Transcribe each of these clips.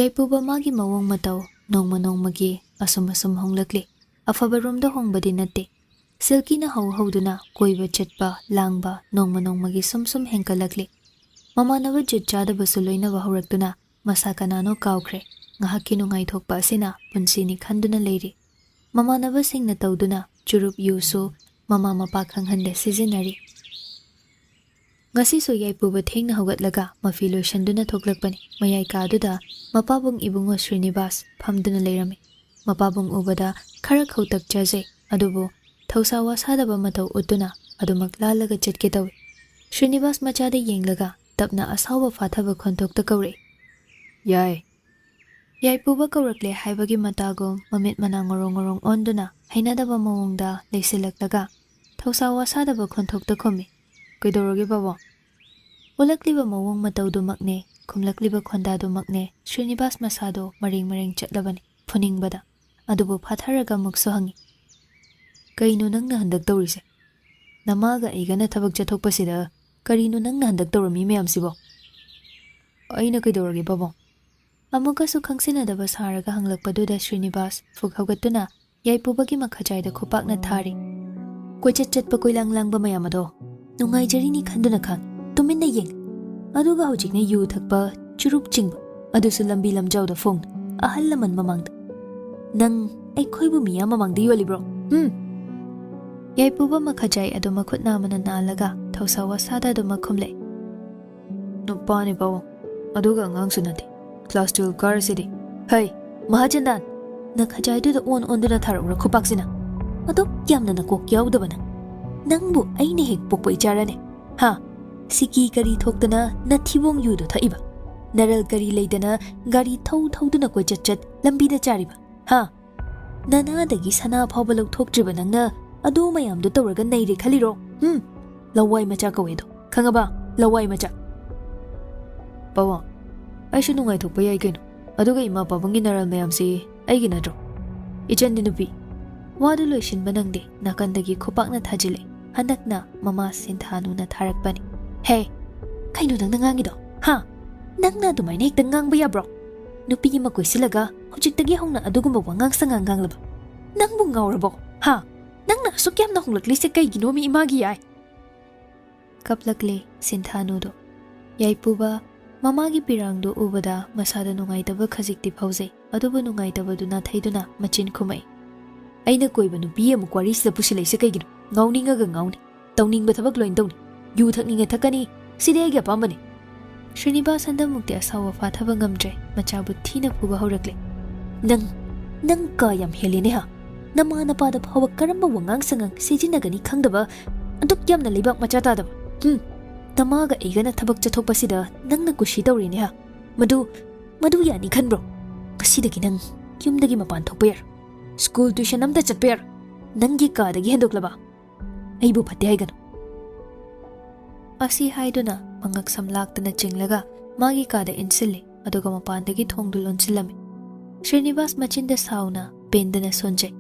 ꯌꯥꯏꯄꯨꯕ ꯃꯥꯒꯤ ꯃꯑꯣꯡ ꯃꯇꯧ ꯅꯣꯡꯃ ꯅꯣꯡꯃꯒꯤ ꯑꯁꯨꯝ ꯍꯣꯡꯂꯛꯂꯤ ꯑꯐꯕꯔꯣꯝꯗ ꯍꯣꯡꯕꯗꯤ ꯅꯠꯇꯦ ꯁꯤꯜꯀꯤꯅ ꯍꯧꯗꯨꯅ ꯀꯣꯏꯕ ꯆꯠꯄ ꯂꯥꯡꯕ ꯅꯣꯡꯃ ꯅꯣꯡꯃꯒꯤ ꯁꯨꯝ ꯍꯦꯟꯒꯠꯂꯛꯂꯤ ꯃꯃꯥꯟꯅꯕ ꯖꯨꯠ ꯆꯥꯗꯕꯁꯨ ꯂꯣꯏꯅꯕ ꯍꯧꯔꯛꯇꯨꯅ ꯃꯁꯥ ꯀꯅꯥꯅꯣ ꯀꯥꯎꯈ꯭ꯔꯦ ꯉꯥꯏꯍꯥꯛꯀꯤ ꯅꯨꯡꯉꯥꯏꯊꯣꯛꯄ ꯑꯁꯤꯅ ꯄꯨꯟꯁꯤꯅꯤ ꯈꯟꯗꯨꯅ ꯂꯩꯔꯤ ꯃꯃꯥꯟꯅꯕꯁꯤꯡꯅ ꯇꯧꯗꯨꯅ ꯆꯨꯔꯨꯞ ꯌꯨꯁꯨ ꯃꯃꯥ ꯃꯄꯥ ꯈꯪꯍꯟꯗꯦ ꯁꯤꯖꯤꯟꯅꯔꯤ ꯉꯁꯤꯁꯨ ꯌꯥꯏꯄꯨꯕ ꯊꯦꯡꯅ ꯍꯧꯒꯠꯂꯒ ꯃꯐꯤ ꯂꯣꯏꯁꯟꯗꯨꯅ ꯊꯣꯛꯂꯛꯄꯅꯤ ꯃꯌꯥꯏ ꯀꯥꯗꯨꯗ ꯃꯄꯥꯕꯨꯡ ꯏꯕꯨꯡꯉꯣ ꯁ꯭ꯔꯤꯅꯤꯕꯥꯁ ꯐꯝꯗꯨꯅ ꯂꯩꯔꯝꯃꯤ ꯃꯄꯥꯕꯨꯡ ꯎꯕꯗ ꯈꯔ ꯈꯧꯇꯛ ꯆꯥꯖꯩ ꯑꯗꯨꯕꯨ ꯊꯧꯁꯥ ꯋꯥꯁꯥꯗꯕ ꯃꯇꯧ ꯎꯠꯇꯨꯅ ꯑꯗꯨꯃꯛ ꯂꯥꯜꯂꯒ ꯆꯠꯀꯦ ꯇꯧꯏ ꯁ꯭ꯔꯤꯅꯤꯕꯥꯁ ꯃꯆꯥꯗ ꯌꯦꯡꯂꯒ ꯇꯞꯅ ꯑꯁꯥꯎꯕ ꯐꯥꯊꯕ ꯈꯣꯟꯊꯣꯛꯇ ꯀꯧꯔꯛꯏ ꯌꯥꯏꯄꯨꯕ ꯀꯧꯔꯛꯂꯦ ꯍꯥꯏꯕꯒꯤ ꯃꯇꯥꯒꯨꯝ ꯃꯃꯤꯠ ꯃꯅꯥ ꯉꯣꯔꯣꯡ ꯑꯣꯟꯗꯨꯅ ꯍꯩꯅꯗꯕ ꯃꯑꯣꯡꯗ ꯂꯩꯁꯤꯜꯂꯛꯂꯒ ꯊꯧꯁꯥ ꯋꯥꯁꯥꯗꯕ ꯈꯣꯟꯊꯣꯛꯇ ꯈꯨꯝꯃꯤ ꯀꯩꯗꯧꯔꯒꯦ ꯕꯥꯕꯣ ꯎꯠꯂꯛꯂꯤꯕ ꯃꯑꯣꯡ ꯃꯇꯧꯗꯨꯃꯛꯅꯦ ꯈꯨꯝꯂꯛꯂꯤꯕ ꯈꯣꯟꯗꯥꯗꯨꯃꯛꯅꯦ ꯁ꯭ꯔꯤꯅꯤꯕꯥꯁ ꯃꯁꯥꯗꯣ ꯃꯔꯦꯡ ꯆꯠꯂꯕꯅꯤ ꯐꯨꯅꯤꯡꯕꯗ ꯑꯗꯨꯕꯨ ꯐꯥꯊꯔꯒ ꯑꯃꯨꯛꯁꯨ ꯍꯪꯉꯤ ꯀꯩꯅꯣ ꯅꯪꯅ ꯍꯟꯗꯛ ꯇꯧꯔꯤꯁꯦ ꯅꯃꯥꯒ ꯑꯩꯒꯅ ꯊꯕꯛ ꯆꯠꯊꯣꯛꯄꯁꯤꯗ ꯀꯔꯤꯅꯣ ꯅꯪꯅ ꯍꯟꯗꯛ ꯇꯧꯔꯝꯃꯤ ꯃꯌꯥꯝꯁꯤꯕꯣ ꯑꯩꯅ ꯀꯩꯗꯧꯔꯒꯦ ꯕꯥꯕꯣ ꯑꯃꯨꯛꯀꯁꯨ ꯈꯪꯁꯤꯟꯅꯗꯕ ꯁꯥꯔꯒ ꯍꯪꯂꯛꯄꯗꯨꯗ ꯁ꯭ꯔꯤꯅꯤꯕꯥꯁ ꯐꯨꯛ ꯍꯧꯒꯠꯇꯨꯅ ꯌꯥꯏꯄꯨꯕꯒꯤ ꯃꯈꯖꯥꯏꯗ ꯈꯨꯄꯥꯛꯅ ꯊꯥꯔꯤ ꯀꯣꯏꯆꯠ ꯆꯠꯄ ꯀꯣꯏꯂꯥꯡ ꯂꯥꯡꯕ ꯃꯌꯥꯝ ꯑꯗꯣ ꯅꯨꯡꯉꯥꯏꯖꯔꯤꯅꯤ ꯈꯟꯗꯨꯅ ꯈꯪ ꯇꯨꯃꯤꯟꯅ ꯌꯦꯡ ꯑꯗꯨꯒ ꯍꯧꯖꯤꯛꯅ ꯌꯨ ꯊꯛꯄ ꯆꯨꯔꯨꯞ ꯆꯤꯡꯕ ꯑꯗꯨꯁꯨ ꯂꯝꯕꯤ ꯂꯝꯖꯥꯎꯗ ꯐꯣꯡꯅ ꯑꯍꯜ ꯂꯃꯟ ꯃꯃꯥꯡꯗ ꯅꯪ ꯑꯩꯈꯣꯏꯕꯨ ꯃꯤꯌꯥꯝ ꯃꯃꯥꯡꯗ ꯌꯣꯜꯂꯤꯕ꯭ꯔꯣ ꯌꯥꯏꯄꯨꯕ ꯃꯈꯖꯥꯏ ꯑꯗꯨ ꯃꯈꯨꯠ ꯅꯥꯝꯃꯅ ꯅꯥꯜꯂꯒ ꯊꯧꯁꯥ ꯋꯥꯁꯥꯗ ꯑꯗꯨꯃꯛ ꯈꯨꯝꯂꯛꯏ ꯅꯨꯄꯥꯅꯤ ꯕꯥꯕꯣ ꯑꯗꯨꯒ ꯑꯉꯥꯡꯁꯨ ꯅꯠꯇꯦ ꯀ꯭ꯂꯥꯁ 12 ꯀꯥꯔꯁꯤꯗꯤ ꯍꯩ ꯃꯍꯥꯆꯟꯗꯥꯟ ꯅꯈꯖꯥꯏꯗꯨꯗ ꯑꯣꯟꯗꯨꯅ ꯊꯥꯔꯛꯎꯔ ꯈꯨꯄꯥꯛꯁꯤꯅ ꯑꯗꯨꯛ ꯌꯥꯝꯅ ꯅꯀꯣꯛ ꯌꯥꯎꯗꯕ ꯅꯪꯕꯨ ꯑꯩꯅ ꯍꯦꯛ ꯄꯣꯛꯄ ꯏꯆꯥꯔꯅꯦ ꯍꯥ ꯁꯤꯀꯤ ꯀꯔꯤ ꯊꯣꯛꯇꯅ ꯅꯊꯤꯕꯣꯡ ꯌꯨꯗꯣ ꯊꯛꯏꯕ ꯅꯔꯜ ꯀꯔꯤ ꯂꯩꯗꯅ ꯒꯥꯔꯤ ꯊꯧꯗꯨꯅ ꯀꯣꯏꯆꯠ ꯂꯝꯕꯤꯗ ꯆꯥꯔꯤꯕ ꯍꯥ ꯅꯅꯥꯗꯒꯤ ꯁꯅꯥ ꯐꯥꯎꯕ ꯂꯧꯊꯣꯛꯇ꯭ꯔꯤꯕ ꯅꯪꯅ ꯑꯗꯨ ꯃꯌꯥꯝꯗꯣ ꯇꯧꯔꯒ ꯅꯩꯔꯦ ꯈꯜꯂꯤꯔꯣ ꯂꯋꯥꯏ ꯃꯆꯥ ꯀꯧꯋꯦꯗꯣ ꯈꯪꯉꯕ ꯂꯋꯥꯏ ꯃꯆꯥ ꯕꯥꯕꯣ ꯑꯩꯁꯨ ꯅꯨꯡꯉꯥꯏꯊꯣꯛꯄ ꯌꯥꯏ ꯀꯩꯅꯣ ꯑꯗꯨꯒ ꯏꯃꯥ ꯄꯥꯕꯨꯡꯒꯤ ꯅꯔꯜ ꯃꯌꯥꯝꯁꯤ ꯑꯩꯒꯤ ꯅꯠꯇ꯭ꯔꯣ ꯏꯆꯟꯗꯤ ꯅꯨꯄꯤ ꯋꯥꯗꯨ ꯂꯣꯏꯁꯤꯟꯕ ꯅꯪꯗꯦ ꯅꯥꯀꯟꯗꯒꯤ ꯈꯨꯄꯥꯛꯅ ꯊꯥꯖꯤꯜꯂꯦ ꯍꯟꯗꯛꯅ ꯃꯃꯥ ꯁꯤꯟꯊꯥꯅꯨꯅ ꯊꯥꯔꯛꯄꯅꯤ ꯍꯦ ꯀꯩꯅꯣ ꯅꯪꯅ ꯉꯥꯡꯉꯤꯗꯣ ꯍꯥ ꯅꯪꯅ ꯑꯗꯨꯃꯥꯏꯅ ꯍꯦꯛꯇ ꯉꯥꯡꯕ ꯌꯥꯕ꯭ꯔꯣ ꯅꯨꯄꯤ ꯑꯃ ꯀꯣꯏꯁꯤꯜꯂꯒ ꯍꯧꯖꯤꯛꯇꯒꯤ ꯍꯧꯅ ꯑꯗꯨꯒꯨꯝꯕ ꯋꯥꯉꯥꯡ ꯁꯉꯥꯡ ꯉꯥꯡꯂꯕ ꯅꯪꯕꯨ ꯉꯥꯎꯔꯕꯣ ꯍꯥ ꯅꯪꯅ ꯑꯁꯨꯛ ꯌꯥꯝꯅ ꯍꯣꯡꯂꯛꯂꯤꯁꯦ ꯀꯩꯒꯤꯅꯣ ꯃꯤ ꯏꯃꯥꯒꯤ ꯌꯥꯏ ꯀꯞꯂꯛꯂꯦ ꯁꯤꯟꯊꯥꯅꯨꯗꯣ ꯌꯥꯏꯄꯨꯕ ꯃꯃꯥꯒꯤ ꯄꯤꯔꯥꯡꯗꯨ ꯎꯕꯗ ꯃꯁꯥꯗ ꯅꯨꯡꯉꯥꯏꯇꯕ ꯈꯖꯤꯛꯇꯤ ꯐꯥꯎꯖꯩ ꯑꯗꯨꯕꯨ ꯅꯨꯡꯉꯥꯏꯇꯕꯗꯨ ꯅꯥꯊꯩꯗꯨꯅ ꯃꯆꯤꯟ ꯈꯨꯝꯃꯛꯏ ꯑꯩꯅ ꯀꯣꯏꯕ ꯅꯨꯄꯤ ꯑꯃꯨꯛ ꯋꯥꯔꯤꯁꯤꯗ ꯄꯨꯁꯤꯜꯂꯛꯏꯁꯦ ꯀꯩꯒꯤꯅꯣ ꯉꯥꯎꯅꯤꯡꯉꯒ ꯉꯥꯎꯅꯤ ꯇꯧꯅꯤꯡꯕ ꯊꯕꯛ ꯂꯣꯏꯅ ꯇꯧꯅꯤ ꯌꯨ ꯊꯛꯅꯤꯡꯉ ꯊꯛꯀꯅꯤ ꯁꯤꯗꯤ ꯑꯩꯒꯤ ꯑꯄꯥꯝꯕꯅꯤ ꯁ꯭ꯔꯤꯅꯤꯕꯥꯁ ꯍꯟꯗꯛꯃꯨꯛꯇꯤ ꯑꯁꯥꯎꯕ ꯐꯥꯊꯕ ꯉꯝꯗ꯭ꯔꯦ ꯃꯆꯥꯕꯨ ꯊꯤꯅ ꯐꯨꯕ ꯍꯧꯔꯛꯂꯦ ꯅꯪ ꯀꯥ ꯌꯥꯝ ꯍꯦꯜꯂꯦꯅꯦ ꯍꯥ ꯅꯃꯥ ꯅꯄꯥꯗ ꯐꯥꯎꯕ ꯀꯔꯝꯕ ꯋꯥꯉꯥꯡ ꯁꯉꯥꯡ ꯁꯤꯖꯤꯟꯅꯒꯅꯤ ꯈꯪꯗꯕ ꯑꯗꯨꯛ ꯌꯥꯝꯅ ꯂꯩꯕꯥꯛ ꯃꯆꯥ ꯇꯥꯗꯕ ꯅꯃꯥꯒ ꯑꯩꯒꯅ ꯊꯕꯛ ꯆꯠꯊꯣꯛꯄꯁꯤꯗ ꯅꯪꯅ ꯀꯨꯁꯤ ꯇꯧꯔꯤꯅꯦ ꯍꯥ ꯃꯗꯨ ꯌꯥꯅꯤ ꯈꯟꯕ꯭ꯔꯣ ꯉꯁꯤꯗꯒꯤ ꯅꯪ ꯌꯨꯝꯗꯒꯤ ꯃꯄꯥꯟ ꯊꯣꯛꯄ ꯌꯥꯔꯣꯏ ꯁ꯭ꯀꯨꯜ ꯇ꯭ꯌꯨꯁꯟ ꯑꯝꯇ ꯆꯠꯄ ꯌꯥꯔꯣꯏ ꯅꯪꯒꯤ ꯀꯥꯗꯒꯤ ꯍꯦꯟꯗꯣꯛꯂꯕ ꯑꯩꯕꯨ ꯐꯠꯇꯦ ꯍꯥꯏꯒꯅꯨ ꯑꯁꯤ ꯍꯥꯏꯗꯨꯅ ꯃꯉꯛ ꯁꯝ ꯂꯥꯛꯇꯅ ꯆꯤꯡꯂꯒ ꯃꯥꯒꯤ ꯀꯥꯗ ꯏꯟꯁꯤꯜꯂꯤ ꯑꯗꯨꯒ ꯃꯄꯥꯟꯗꯒꯤ ꯊꯣꯡꯗꯨ ꯂꯣꯟꯁꯤꯜꯂꯝꯃꯤ ꯁ꯭ꯔꯤꯅꯤꯕꯥꯁ ꯃꯆꯤꯟꯗ ꯁꯥꯎꯅ ꯄꯦꯟꯗꯅ ꯁꯣꯟꯖꯩ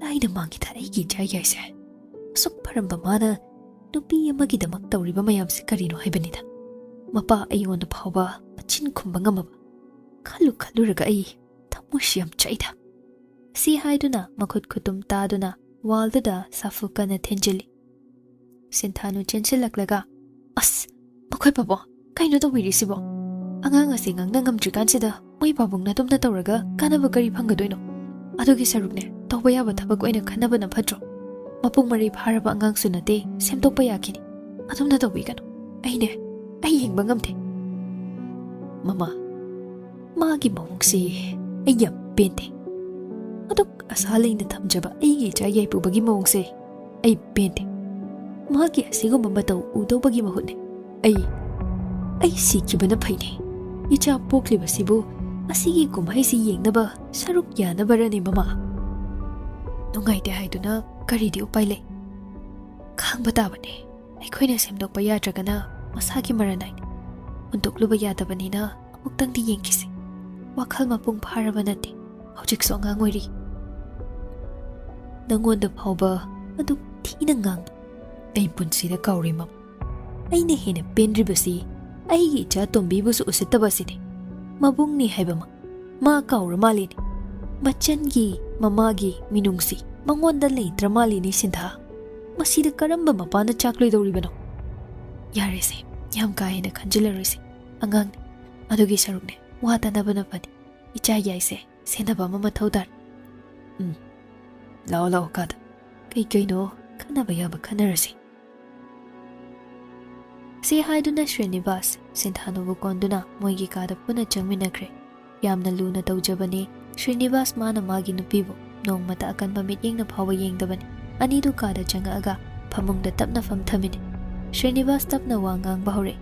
ꯑꯩꯅ ꯃꯥꯒꯤꯗ ꯑꯩꯒꯤ ꯏꯆꯥ ꯌꯥꯏꯁꯦ ꯑꯁꯨꯛ ꯐꯔꯝꯕ ꯃꯥꯅ ꯅꯨꯄꯤ ꯑꯃꯒꯤꯗꯃꯛ ꯇꯧꯔꯤꯕ ꯃꯌꯥꯝꯁꯦ ꯀꯔꯤꯅꯣ ꯍꯥꯏꯕꯅꯤꯗ ꯃꯄꯥ ꯑꯩꯉꯣꯟꯗ ꯐꯥꯎꯕ ꯃꯆꯤꯟ ꯈꯨꯝꯕ ꯉꯝꯃꯕ ꯈꯜꯂꯨꯔꯒ ꯑꯩ ꯊꯃꯣꯏꯁꯤ ꯌꯥꯝ ꯆꯩꯗ ꯁꯤ ꯍꯥꯏꯗꯨꯅ ꯃꯈꯨꯠ ꯈꯨꯠꯇꯨꯝ ꯇꯥꯗꯨꯅ ꯋꯥꯜꯗꯨꯗ ꯁꯥꯐꯨ ꯀꯟꯅ ꯊꯤꯟꯖꯤꯜꯂꯤ ꯁꯤꯟꯊꯥꯅꯨ ꯆꯦꯟꯁꯤꯜꯂꯛꯂꯒ ꯑꯁ ꯃꯈꯣꯏ ꯄꯥꯕꯣ ꯀꯩꯅꯣ ꯇꯧꯕꯤꯔꯤꯁꯤꯕꯣ ꯑꯉꯥꯡ ꯑꯁꯤ ꯉꯥꯡꯅ ꯉꯝꯗ꯭ꯔꯤꯀꯥꯟꯁꯤꯗ ꯃꯣꯏ ꯄꯥꯕꯨꯡꯅ ꯑꯗꯨꯝꯅ ꯇꯧꯔꯒ ꯀꯥꯟꯅꯕ ꯀꯔꯤ ꯐꯪꯒꯗꯣꯏꯅꯣ ꯑꯗꯨꯒꯤ ꯁꯔꯨꯛꯅꯦ ꯇꯧꯕ ꯌꯥꯕ ꯊꯕꯛ ꯑꯣꯏꯅ ꯈꯟꯅꯕꯅ ꯐꯠꯇ꯭ꯔꯣ ꯃꯄꯨꯡ ꯃꯔꯩ ꯐꯥꯔꯕ ꯑꯉꯥꯡꯁꯨ ꯅꯠꯇꯦ ꯁꯦꯝꯗꯣꯛꯄ ꯌꯥꯈꯤꯅꯤ ꯑꯗꯨꯝꯅ ꯇꯧꯕꯤꯒꯅꯨ ꯑꯩ ꯌꯦꯡꯕ ꯉꯝꯗꯦ ꯃꯃꯥ ꯃꯥꯒꯤ ꯃꯑꯣꯡꯁꯤ ꯑꯩ ꯌꯥꯝ ꯄꯦꯟꯗꯦ ꯑꯗꯨꯛ ꯑꯁꯥ ꯂꯩꯅ ꯊꯝꯖꯕ ꯑꯩꯒꯤ ꯏꯆꯥ ꯌꯥꯏꯄꯨꯕꯒꯤ ꯃꯑꯣꯡꯁꯦ ꯑꯩ ꯄꯦꯟꯗꯦ ꯃꯥꯒꯤ ꯑꯁꯤꯒꯨꯝꯕ ꯃꯇꯧ ꯎꯗꯧꯕꯒꯤ ꯃꯍꯨꯠꯅꯦ ꯑꯩ ꯁꯤꯈꯤꯕꯅ ꯐꯩꯅꯦ ꯏꯆꯥ ꯄꯣꯛꯂꯤꯕꯁꯤꯕꯨ ꯑꯁꯤꯒꯤ ꯀꯨꯝꯍꯩꯁꯤ ꯌꯦꯡꯅꯕ ꯁꯔꯨꯛ ꯌꯥꯅꯕꯔꯅꯦ ꯃꯃꯥ ꯅꯨꯡꯉꯥꯏꯇꯦ ꯍꯥꯏꯗꯨꯅ ꯀꯔꯤꯗꯤ ꯎꯄꯥꯏ ꯂꯩ ꯈꯥꯡꯕ ꯇꯥꯕꯅꯦ ꯑꯩꯈꯣꯏꯅ ꯁꯦꯝꯗꯣꯛꯄ ꯌꯥꯗ꯭ꯔꯒꯅ ꯃꯁꯥꯒꯤ ꯃꯔꯅꯥꯏꯅꯤ ꯍꯨꯟꯗꯣꯛꯂꯨꯕ ꯌꯥꯗꯕꯅꯤꯅ ꯑꯃꯨꯛꯇꯪꯗꯤ ꯌꯦꯡꯈꯤꯁꯤ ꯋꯥꯈꯜ ꯃꯄꯨꯡ ꯐꯥꯔꯕ ꯅꯠꯇꯦ ꯍꯧꯖꯤꯛꯁꯨ ꯑꯉꯥꯡ ꯑꯣꯏꯔꯤ ꯅꯪꯉꯣꯟꯗ ꯐꯥꯎꯕ ꯑꯗꯨꯛ ꯊꯤꯅ ꯉꯥꯡꯕ ꯑꯩ ꯄꯨꯟꯁꯤꯗ ꯀꯥꯎꯔꯤ ꯃꯃꯥ ꯑꯩꯅ ꯍꯦꯟꯅ ꯄꯦꯟꯗ꯭ꯔꯤꯕꯁꯤ ꯑꯩꯒꯤ ꯏꯆꯥ ꯇꯣꯝꯕꯤꯕꯨꯁꯨ ꯎꯁꯤꯠꯇꯕ ꯑꯁꯤꯅꯤ mabungni haibama ma kaura malini machangi mamagi minungsi mangonda leitra malini sintha masida karamba mapana chakloi doribano yarese yam kaina khanjilaroisi angang adugi sarukne wata nabana pani icha yaise senaba mama thaudar lao lao kada kai no khanaba yaba khanarasi se haiduna Srinivas Sinthanu bukonduna moigi kada puna changminakre yamna luna tawjabani Srinivas mana magi nupibo nongmata akanba mityengna phawa yengdabani anidu kada changa phamungda tapna famthamini Srinivas tapna wangang bahore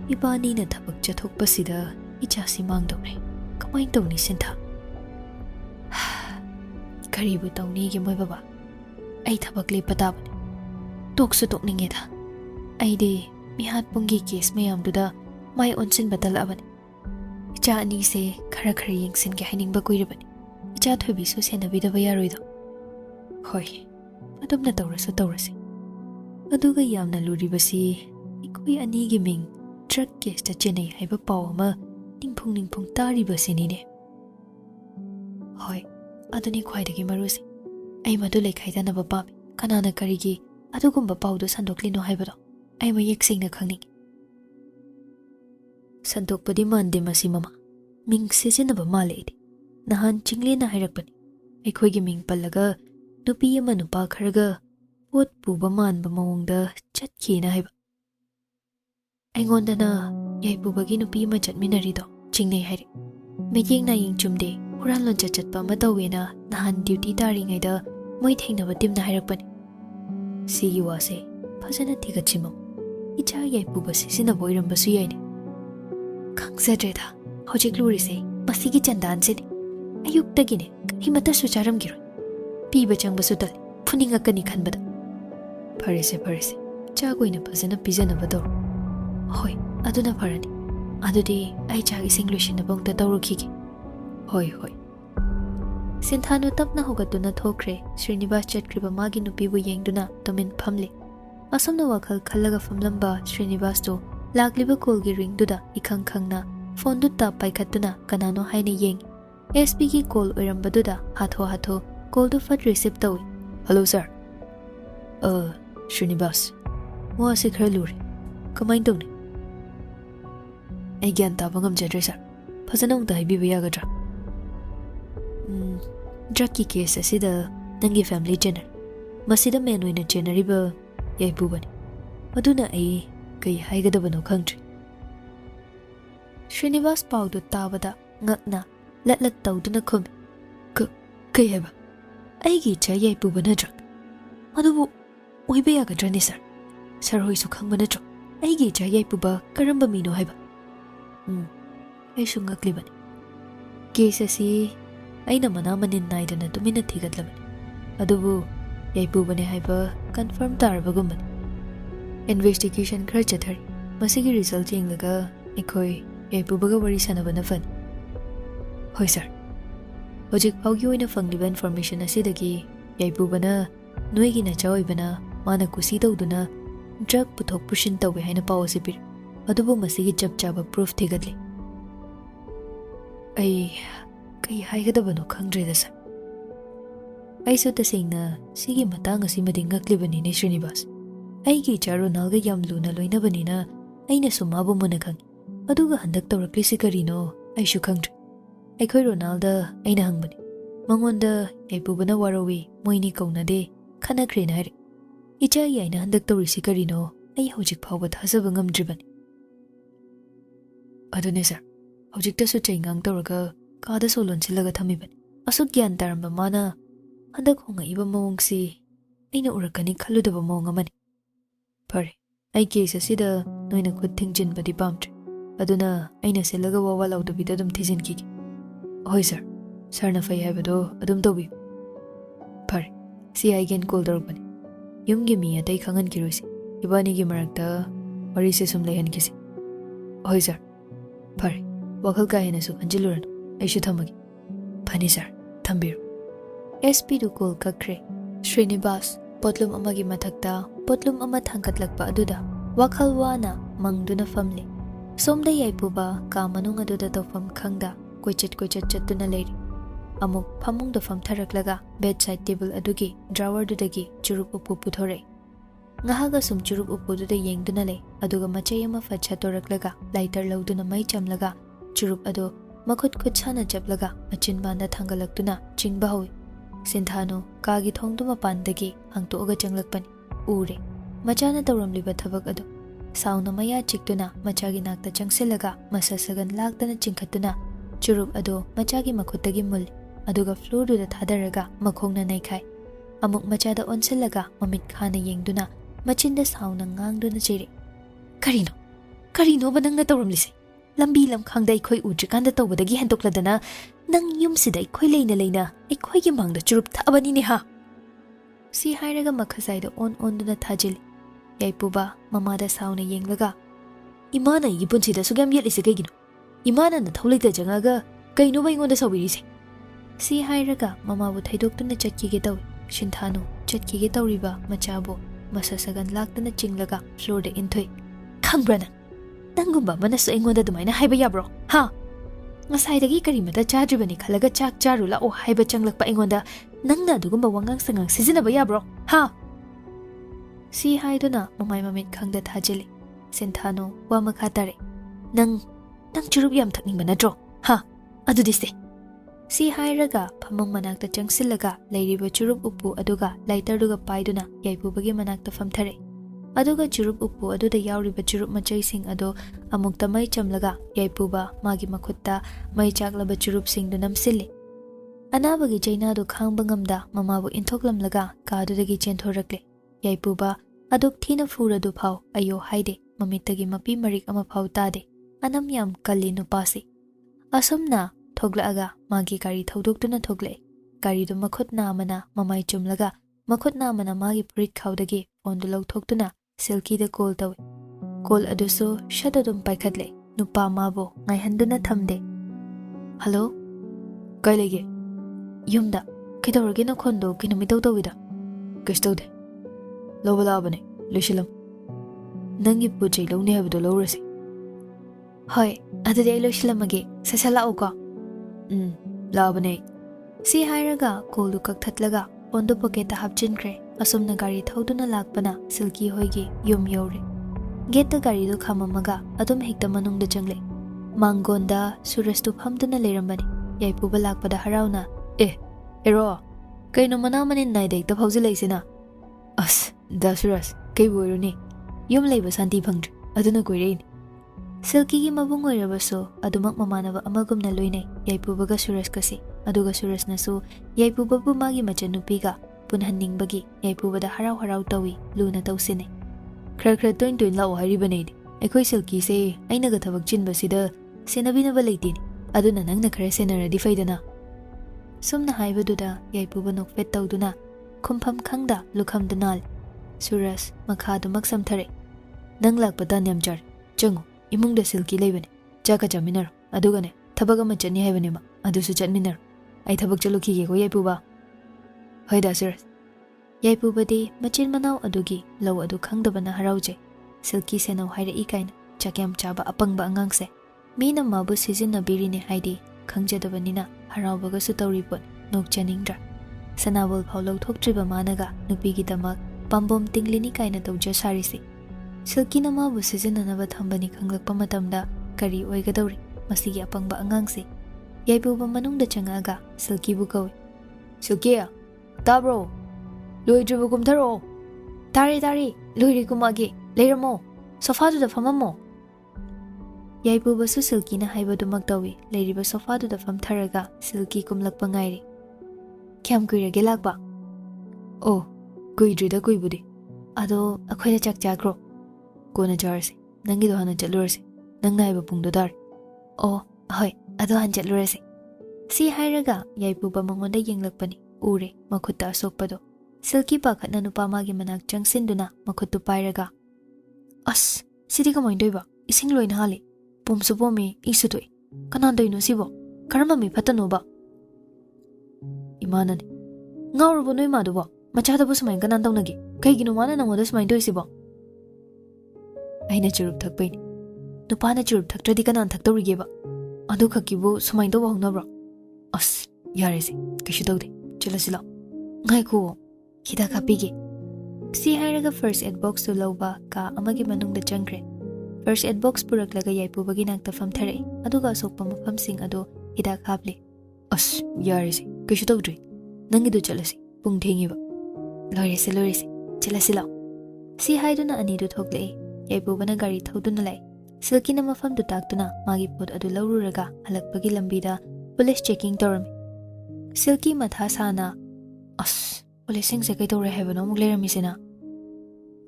ibani na thabak chathokpasida ichasi mangdore kamai tawni Sintha karibu tawni gi moi baba ai thabak lepataba toksu tokninge tha aide mihat pungi case mayamduda mai onsin batal abani icha ani se khara yengsin ge hining ba kuirabani icha thobi su senabida ba yaroido hoi adumna tawrasi aduga yamna luribasi ikoi ani gi ming truck case ta chenai haiba pawama ningphung taribasi ni ne hoi aduni khwaidagi marusi ai madu lekhaida na baba kanana karigi adugumba pawdu sandoklino haibado ai mayek singna khangni sandokpadi mande masi mama ming sejinaba male nahan chingle na hairakpani aikhoigi ming pallaga nupi ama nupa kharaga pot puba manba mawongda chatkhina haiba aingondana yaipubagi nupi ama chatminarido chingnei haire meyeng na yeng chumde huran lon chatpa ama tawena nahan duty taringaida moi thengnaba timna hairakpani sigi wase phajana thigachimo icha yaipuba sisina boirambasu yaine khangsadreda hojik lurise masigi chandan sini ayuktagine karimata su charamgiro piba changbasu dal phuningakani khanbada farese chagoina phajana pijana bador hoi aduna farani adudi ai chagi singlushin bongta tawrukhigi hoi Sinthanu tapna hogatuna thokre Srinivas chatkriba magi nupibu yengduna tomin phamle asomna WakhaL khallaga famlamba Srinivas to lagliba kolgi ringduda ikhang khangna phone du ta paikhatuna kanano haina yeng SP ki call oirambaduda hatho call du fat receive tawi hello sir Srinivas mo ase khara lure kamai tawni ai gyan ta bangam jadre sir phajana ung ta haibiba yagadra drug ki case asida nangi family jenner masida men oina jeneriba yaipubani aduna ai kai haigadabano khangtri Srinivas pawdu tabada ngakna latlat tawduna khum kai heba aigi cha yaipuba nadra adubu oiba yagadrani sir hoisu khangba nadra aigi cha yaipuba karamba mino haiba ai su ngaklibani case asi aina manamanin naidana tumina thigatlabani adubu yaipubani haiba confirm tarabagumani investigation khara chathari masigi result yenglaga ekhoi yaipubaga wari sanabana fan hoi sir hojik paugi oina fangliba information asidagi yaipubana noigi na chaoibana mana kusi tawduna drug puthok pushin tawe haina paw asipir adubu masigi chap chaba proof thigatli ai kai haigadabano khangdreda sir ai su tasingna sigi matang asimadi ngaklibani ne Srinivas aigi charo nalga yam luna loinabanina aina sumabu muna khangi aduga handak tawraklisi karino aishu khangdri aikhoi Ronalda aina hangbani mangonda yaipubana warawi moini kaunade khanakrena hari icha yaina handak tawrisi karino ai hojik phawba thasaba ngamdribani adune sir hojik ta su chaingang tawraga kada solon silaga thamibani asuk gyan taramba mana handak honga iba mawongsi aina urakani khaludaba mawong amani pare ai case asida noina khut thingjinbadi pamtri aduna aina selaga wawa laudabida dum thijinkigi hoi sir na fai haibado adum tobi pare si ai gen call dorbani yumgi mi atai khangan kiroisi ibani gi marakta wari se sum lehan kisi hoi sir pare WakhaL ka hena su kanjiluran aishu thamagi phani sir thambir SP du call kakre Srinivas potlum amagi mathakta potlum ama thangkatlakpa aduda WakhaL wana mangduna famle Somda Yaipuba ka manung aduda tawfam khangda koichat chattuna leiri. Amuk phamungda famtharaklaga bedside table adugi drawer dudagi churup upu puthore. Ngahaga sum churup upu duda yengduna le aduga machai ama facha toraklaga lighter lauduna mai chamlaga churup adu makhut khut sana chaplaga machin banda thangalaktuna chingba hawi. Sinthano kagi thongduma pandagi hangtoga changlakpani ure. Machana tawramliba thabak adu sauna maya chiktuna machagi nakta changsilaga masasagan laktana chingkhatuna churup ado machagi makhutagi mul aduga floor duda thadaraga makhongna naikhai amuk machada onsilaga mamit khana yengduna machinda sauna ngangduna chiri karino ba nangna tawramlise lambi lamkhangda ikhoi udrikanda tawbadagi hentokladana nang yumsida ikhoi leina ikhoi gi mangda churup thabani ne ha si hairaga makhasaida on duna thajil Yaipuba mamada sauna yenglaga imana yipunsida sugam yelise kaigino imana na thaulita jangaga kaino ba ingonda sawirise si hairaga mamabu thaidoktuna chatkige taw shinthano chatkige tawriba machabo masasagan laktana chinglaga floor de inthoi khangrana nangumba manasu ingonda dumaina haiba yabro ha ngasaidagi karimata chadribani khalaga chak charula o haiba changlakpa ingonda nangna dugumba wangang sangang sizinaba yabro ha si haiduna mamai mamit khangda thajili Sinthano wa makhatare nang churup yam thakningba natro ha adudi se si hairaga phamang manakta changsilaga leiriba churup upu aduga lighter duga paiduna Yaipubagi manakta famthare aduga churup upu aduda yauriba churup machai sing ado amukta mai chamlaga Yaipuba magi makhutta mai chaklaba churup sing du namsilli anabagi CHEINA du khangba ngamda mamabu inthoklamlaga kadudagi chenthorakle Yaipuba aduk thina fura du phau ayo haide mamitagi mapi marik ama phau tade anam yam kalli nupasi asumna thoglaaga magi gari thodokduna thogle gari du makhut na mana mamai chumlaga makhut na mana magi purit khawdagi phone du lawthoktuna silky da call taw call aduso shadadum paikhatle nupa mabo ngai handuna thamde hello kailege yumda kidawrge na khondo kinumi tawida kistode lawalabane lishilam nangi pujai lawne habdo lawrasi hoy adudi ai loishilamage sasala uko labane si hairaga kolu kakthatlaga ondu pocket ta hapchinkre asumna gari thoduna lakpana silky hoigi yum yore gate gari du khamamaga adum hekta manungda changle mangonda surastu phamduna lerambani Yaipuba lakpada harauna ero kaino manamani naidek ta phawjilaisina as Dasuras kai boiruni yum leiba santi phangdri aduna koirein silky gi mabung oirabaso adumak mamanaba amagumna loine Yaipubaga Suras kasi aduga Suras nasu Yaipuba bu magi machanupiga punhanningbagi Yaipubada harau tawi luna tawsine khra toin lao haribane ekhoi silky se ainaga thabak chinba sida senabinaba leitini aduna nangna khara senaradi faidana sumna haibaduda Yaipuba nokpet tawduna khumpham khangda lukhamdanal Suras makhadu maksam thare nang lakpa dan yam jar changu imungda silky leibane chaka chaminar adugane thabaga ma chani haibane ma adusu chatminar ai thabak chaluki ge ko Yaipuba hoida Suras Yaipuba di machin manaw adugi law adu khangdabana harauje silky senau haira ikaina chakyam chaba apangba angangse mina mabu sizina birine haidi khangjadabanina haraubaga su tawripot nokchaningdra sanabol phawlo thoktriba managa nupigi damak pambom tinglini kaina tawja sarisi silky namabu sizinanaba thambani khanglakpa matamda kari oigadawri masigi apangba angangse Yaipuba manungda changaga silky bu kawi silky tabro loidriba kumtharo tari loiri kumagi leiramo sofa du da famamo Yaipuba su silky na haibadumak tawi leiriba sofa du da famtharaga silky kumlakpa ngairi kyam kuirage lakba oh kuidrida kuibudi ado akhoida chak chakro kona jarsi nangi do hana chalurasi nangna haiba pungdo dar oh hoy ado han chalurasi si hairaga Yaipuba mangonda yenglakpani ure makhutta asokpado silky pakhatna nupa magi manak changsinduna makhuttu pairaga as sidi kamoin doiba ising loina hali pomsu pomi isutoi kanan doino sibo karama mi phatano ba imanani ngawrubo noi madubo machada bu sumai kanan dawnagi kaigino mana nangoda sumai doisibo aina churup thakpaini Nupana churup thaktradi kanan thaktorigeba. Adu khakibu sumai do bahnabra. As yarese kishu tawde. Chalasila. Ngai ko hida kapige. Si hairaga first aid box to lawba ka amagi manungda changre. First aid box puraklaga yaipubagi nakta famthare. Aduga sokpa mafamsing ado hida kaple. As yarese kishu tawdre. Nangidu chalasi pung thengiba. Loirese chalasila. Si haiduna anidu thoklei. Yaipubana gari thoduna lai. Silky na mafam du taktuna magi pot adu laururaga halakpagi lambida police checking torami. Silky matha sana as policing se kai tore hebano muglerami sena.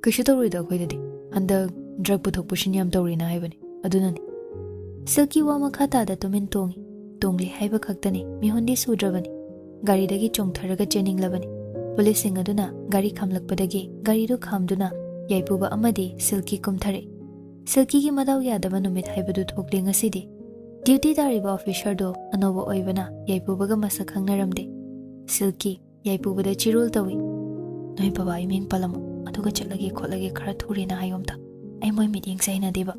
Kishu torida khoidadi handa drug puthok pushin yam torina hebani adunani. Silky wa makhata da tumin tongi tongli haiba khaktani mihondi sudrabani. Gari dagi chongtharaga chening labani. Policing aduna gari khamlakpadagi gari du khamduna yaipuba amadi Silky kumthare. Silky ki madau yadaba numit haibadu thokle ngasidi duty dariba officer do anoba oibana yaipubaga masak khangnaramde. Silky yaipubada chirul tawi noi baba iming palamu aduga chalagi kholagi khara thurina hayomta ai moi meeting saina deba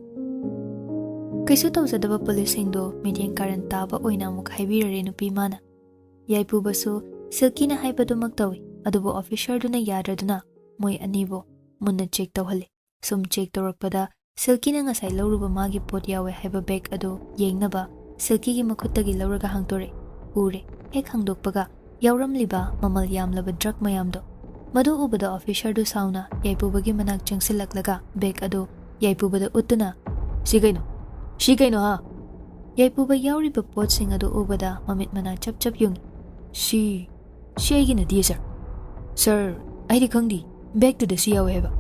kaisu tawjadaba policing do meeting karan taba oina muk haibirare nupi mana yaipubasu Silky na haibadu mak tawi adubo officer do na yadraduna moi anibo munna check tawhale sum check tawrakpada Silky na ngasai lauruba magi pot yawe haiba bag ado yengnaba Silky gi makhutagi lauraga hangtore ure hek hangdokpaga yauramliba mamal yamlaba drug mayamdo madu ubada officer do sauna yaipubagi manak changsilaklaga bag ado yaipubada utuna shi kaino ha yaipuba yauriba pot sing ado ubada mamit mana chap yung shi aigina dia sir aidi khangdi bag to the si yawe heba